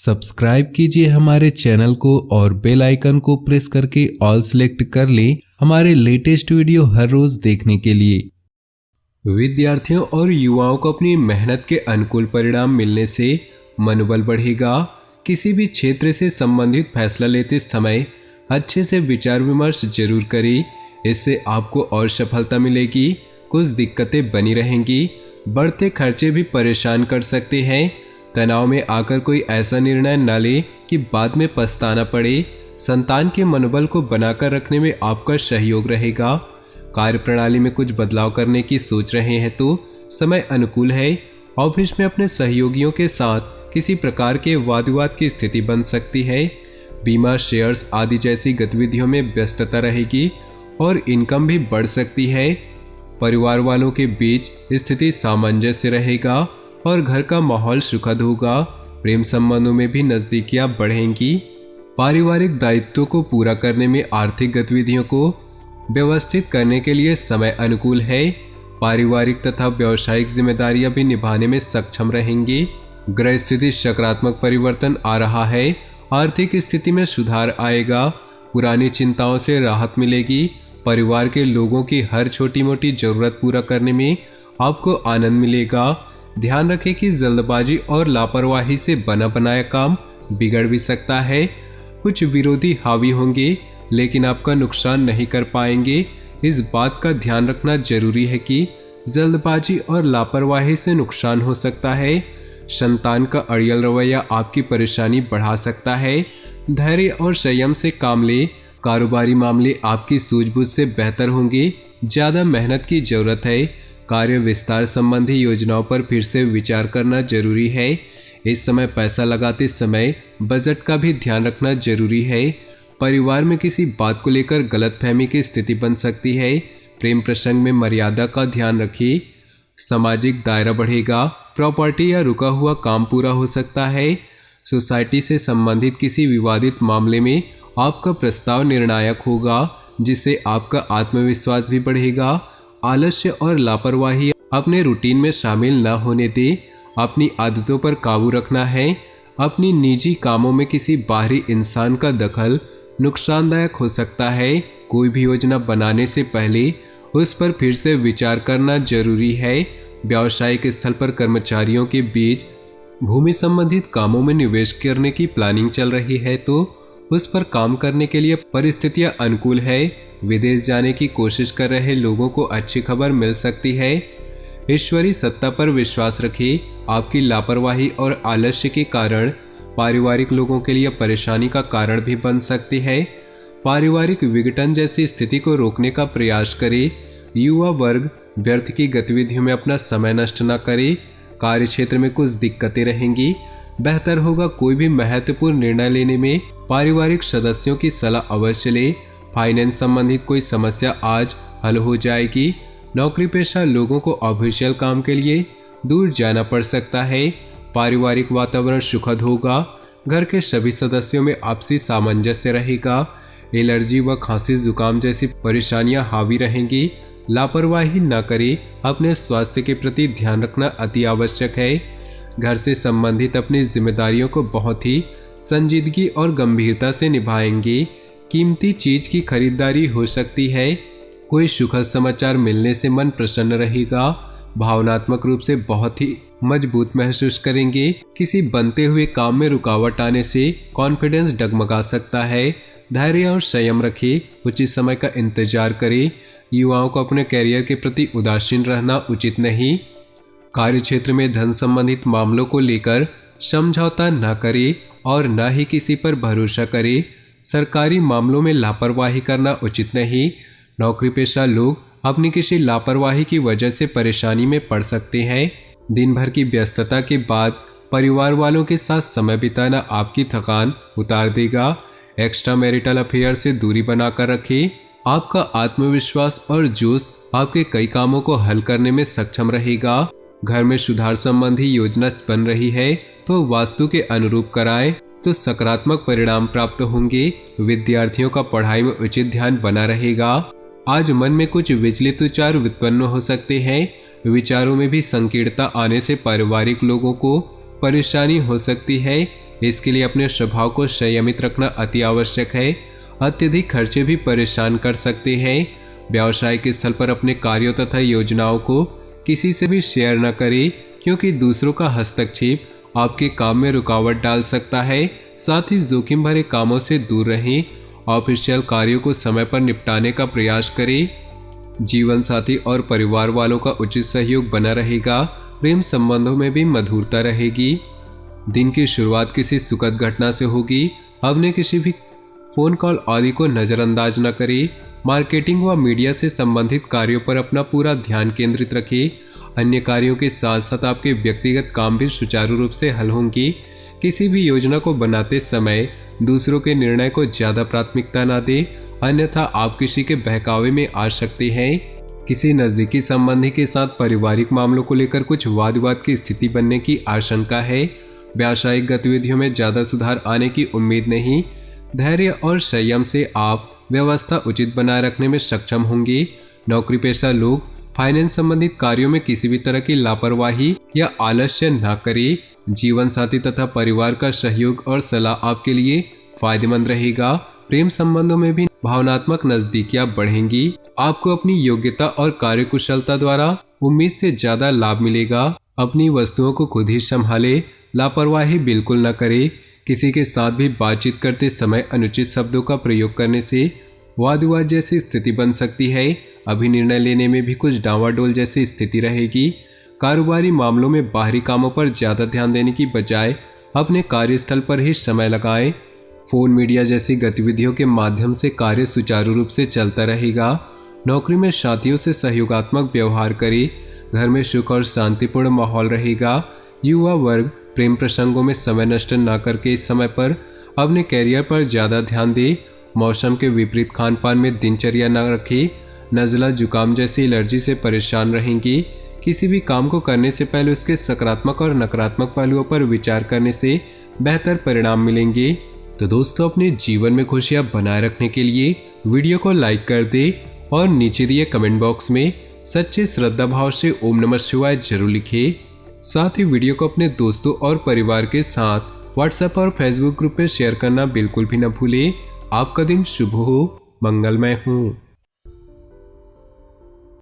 Subscribe कीजिए हमारे channel को और बेल आइकन को प्रेस करके ऑल सेलेक्ट कर लें हमारे लेटेस्ट वीडियो हर रोज देखने के लिए। विद्यार्थियों और युवाओं को अपनी मेहनत के अनुकूल परिणाम मिलने से मनोबल बढ़ेगा। किसी भी क्षेत्र से संबंधित फैसला लेते समय अच्छे से विचार विमर्श जरूर करें, इससे आपको और सफलता मिलेगी। कुछ दिक्कतें बनी रहेंगी, बढ़ते खर्चे भी परेशान कर सकते हैं। तनाव में आकर कोई ऐसा निर्णय न ले कि बाद में पछताना पड़े। संतान के मनोबल को बनाकर रखने में आपका सहयोग रहेगा। कार्यप्रणाली में कुछ बदलाव करने की सोच रहे हैं तो समय अनुकूल है। ऑफिस में अपने सहयोगियों के साथ किसी प्रकार के वाद विवाद की स्थिति बन सकती है। बीमा, शेयर्स आदि जैसी गतिविधियों में व्यस्तता रहेगी और इनकम भी बढ़ सकती है। परिवार वालों के बीच स्थिति सामंजस्य रहेगा और घर का माहौल सुखद होगा। प्रेम संबंधों में भी नजदीकियां बढ़ेंगी। पारिवारिक दायित्वों को पूरा करने में आर्थिक गतिविधियों को व्यवस्थित करने के लिए समय अनुकूल है। पारिवारिक तथा व्यावसायिक जिम्मेदारियां भी निभाने में सक्षम रहेंगी। ग्रह स्थिति सकारात्मक परिवर्तन आ रहा है। आर्थिक स्थिति में सुधार आएगा। पुरानी चिंताओं से राहत मिलेगी। परिवार के लोगों की हर छोटी मोटी जरूरत पूरा करने में आपको आनंद मिलेगा। ध्यान रखें कि जल्दबाजी और लापरवाही से बना बनाया काम बिगड़ भी सकता है। कुछ विरोधी हावी होंगे लेकिन आपका नुकसान नहीं कर पाएंगे। इस बात का ध्यान रखना जरूरी है कि जल्दबाजी और लापरवाही से नुकसान हो सकता है। संतान का अड़ियल रवैया आपकी परेशानी बढ़ा सकता है। धैर्य और संयम से काम ले। कारोबारी मामले आपकी सूझबूझ से बेहतर होंगे। ज़्यादा मेहनत की जरूरत है। कार्य विस्तार संबंधी योजनाओं पर फिर से विचार करना जरूरी है। इस समय पैसा लगाते समय बजट का भी ध्यान रखना जरूरी है। परिवार में किसी बात को लेकर गलतफहमी की स्थिति बन सकती है। प्रेम प्रसंग में मर्यादा का ध्यान रखिए। सामाजिक दायरा बढ़ेगा। प्रॉपर्टी या रुका हुआ काम पूरा हो सकता है। सोसाइटी से संबंधित किसी विवादित मामले में आपका प्रस्ताव निर्णायक होगा, जिससे आपका आत्मविश्वास भी बढ़ेगा। आलस्य और लापरवाही अपने रूटीन में शामिल न होने दे। अपनी आदतों पर काबू रखना है। अपनी निजी कामों में किसी बाहरी इंसान का दखल नुकसानदायक हो सकता है। कोई भी योजना बनाने से पहले उस पर फिर से विचार करना जरूरी है। व्यावसायिक स्थल पर कर्मचारियों के बीच भूमि संबंधित कामों में निवेश करने की प्लानिंग चल रही है तो उस पर काम करने के लिए परिस्थितियां अनुकूल है। विदेश जाने की कोशिश कर रहे लोगों को अच्छी खबर मिल सकती है। ईश्वरी सत्ता पर विश्वास रखिए। आपकी लापरवाही और आलस्य के कारण पारिवारिक लोगों के लिए परेशानी का कारण भी बन सकती है। पारिवारिक विघटन जैसी स्थिति को रोकने का प्रयास करें। युवा वर्ग व्यर्थ की गतिविधियों में अपना समय नष्ट न करे। कार्य क्षेत्र में कुछ दिक्कतें रहेंगी। बेहतर होगा कोई भी महत्वपूर्ण निर्णय लेने में पारिवारिक सदस्यों की सलाह अवश्य ले। फाइनेंस संबंधित कोई समस्या आज हल हो जाएगी। नौकरी पेशा लोगों को ऑफिशियल काम के लिए दूर जाना पड़ सकता है। पारिवारिक वातावरण सुखद होगा। घर के सभी सदस्यों में आपसी सामंजस्य रहेगा। एलर्जी व खांसी जुकाम जैसी परेशानियां हावी रहेंगी। लापरवाही न करें। अपने स्वास्थ्य के प्रति ध्यान रखना अति आवश्यक है। घर से संबंधित अपनी जिम्मेदारियों को बहुत ही संजीदगी और गंभीरता से निभाएंगे। कीमती चीज की खरीदारी हो सकती है। कोई सुखद समाचार मिलने से मन प्रसन्न रहेगा। भावनात्मक रूप से बहुत ही मजबूत महसूस करेंगे। किसी बनते हुए काम में रुकावट आने से कॉन्फिडेंस डगमगा सकता है। धैर्य और संयम रखें। उचित समय का इंतजार करें। युवाओं को अपने कैरियर के प्रति उदासीन रहना उचित नहीं। कार्य क्षेत्र में धन संबंधित मामलों को लेकर समझौता न करें और न ही किसी पर भरोसा करें। सरकारी मामलों में लापरवाही करना उचित नहीं। नौकरी पेशा लोग अपनी किसी लापरवाही की वजह से परेशानी में पड़ सकते हैं। दिन भर की व्यस्तता के बाद परिवार वालों के साथ समय बिताना आपकी थकान उतार देगा। एक्स्ट्रा मैरिटल अफेयर से दूरी बनाकर रखें। आपका आत्मविश्वास और जोश आपके कई कामों को हल करने में सक्षम रहेगा। घर में सुधार संबंधी योजना बन रही है तो वास्तु के अनुरूप कराएं तो सकारात्मक परिणाम प्राप्त होंगे। विद्यार्थियों का पढ़ाई में उचित ध्यान बना रहेगा। आज मन में कुछ विचलित विचार उत्पन्न हो सकते हैं। विचारों में भी संकीर्णता आने से पारिवारिक लोगों को परेशानी हो सकती है। इसके लिए अपने स्वभाव को संयमित रखना अति आवश्यक है। अत्यधिक खर्चे भी परेशान कर सकते हैं। व्यावसायिक स्थल पर अपने कार्यों तथा योजनाओं को किसी से भी शेयर न करें, क्योंकि दूसरों का हस्तक्षेप आपके काम में रुकावट डाल सकता है। साथ ही जोखिम भरे कामों से दूर रहें। ऑफिशियल कार्यों को समय पर निपटाने का प्रयास करें। जीवन साथी और परिवार वालों का उचित सहयोग बना रहेगा। प्रेम संबंधों में भी मधुरता रहेगी। दिन की शुरुआत किसी सुखद घटना से होगी। अपने किसी भी फोन कॉल आदि को नजरअंदाज न करें। मार्केटिंग व मीडिया से संबंधित कार्यों पर अपना पूरा ध्यान केंद्रित रखें। अन्य कार्यों के साथ साथ आपके व्यक्तिगत काम भी सुचारू रूप से हल होंगे। किसी भी योजना को बनाते समय दूसरों के निर्णय को ज्यादा प्राथमिकता न दें, अन्यथा आप किसी के बहकावे में आ सकते हैं। किसी नजदीकी संबंधी के साथ पारिवारिक मामलों को लेकर कुछ वाद विवाद की स्थिति बनने की आशंका है। व्यावसायिक गतिविधियों में ज्यादा सुधार आने की उम्मीद नहीं। धैर्य और संयम से आप व्यवस्था उचित बनाए रखने में सक्षम होंगे। नौकरी पेशा लोग फाइनेंस संबंधित कार्यों में किसी भी तरह की लापरवाही या आलस्य न करें। जीवन साथी तथा परिवार का सहयोग और सलाह आपके लिए फायदेमंद रहेगा। प्रेम संबंधों में भी भावनात्मक नजदीकियां बढ़ेंगी। आपको अपनी योग्यता और कार्यकुशलता द्वारा उम्मीद से ज्यादा लाभ मिलेगा। अपनी वस्तुओं को खुद ही संभाले। लापरवाही बिल्कुल न करें। किसी के साथ भी बातचीत करते समय अनुचित शब्दों का प्रयोग करने से वाद विवाद जैसी स्थिति बन सकती है। अभी निर्णय लेने में भी कुछ डावाडोल जैसी स्थिति रहेगी। कारोबारी मामलों में बाहरी कामों पर ज्यादा ध्यान देने की बजाय अपने कार्यस्थल पर ही समय लगाएं। फोन मीडिया जैसी गतिविधियों के माध्यम से कार्य सुचारू रूप से चलता रहेगा। नौकरी में साथियों से सहयोगात्मक व्यवहार करें। घर में सुख और शांतिपूर्ण माहौल रहेगा। युवा वर्ग प्रेम प्रसंगों में समय नष्ट न करके इस समय पर अपने कैरियर पर ज़्यादा ध्यान दे। मौसम के विपरीत खान पान में दिनचर्या न रखें। नज़ला जुकाम जैसी एलर्जी से परेशान रहेंगी। किसी भी काम को करने से पहले उसके सकारात्मक और नकारात्मक पहलुओं पर विचार करने से बेहतर परिणाम मिलेंगे। तो दोस्तों, अपने जीवन में खुशियाँ बनाए रखने के लिए वीडियो को लाइक कर दे और नीचे दिए कमेंट बॉक्स में सच्चे श्रद्धा भाव से ओम नमः शिवाय जरूर लिखें। साथ ही वीडियो को अपने दोस्तों और परिवार के साथ व्हाट्सएप और फेसबुक ग्रुप में शेयर करना बिल्कुल भी न भूलें। आपका दिन शुभ हो, मंगलमय हो।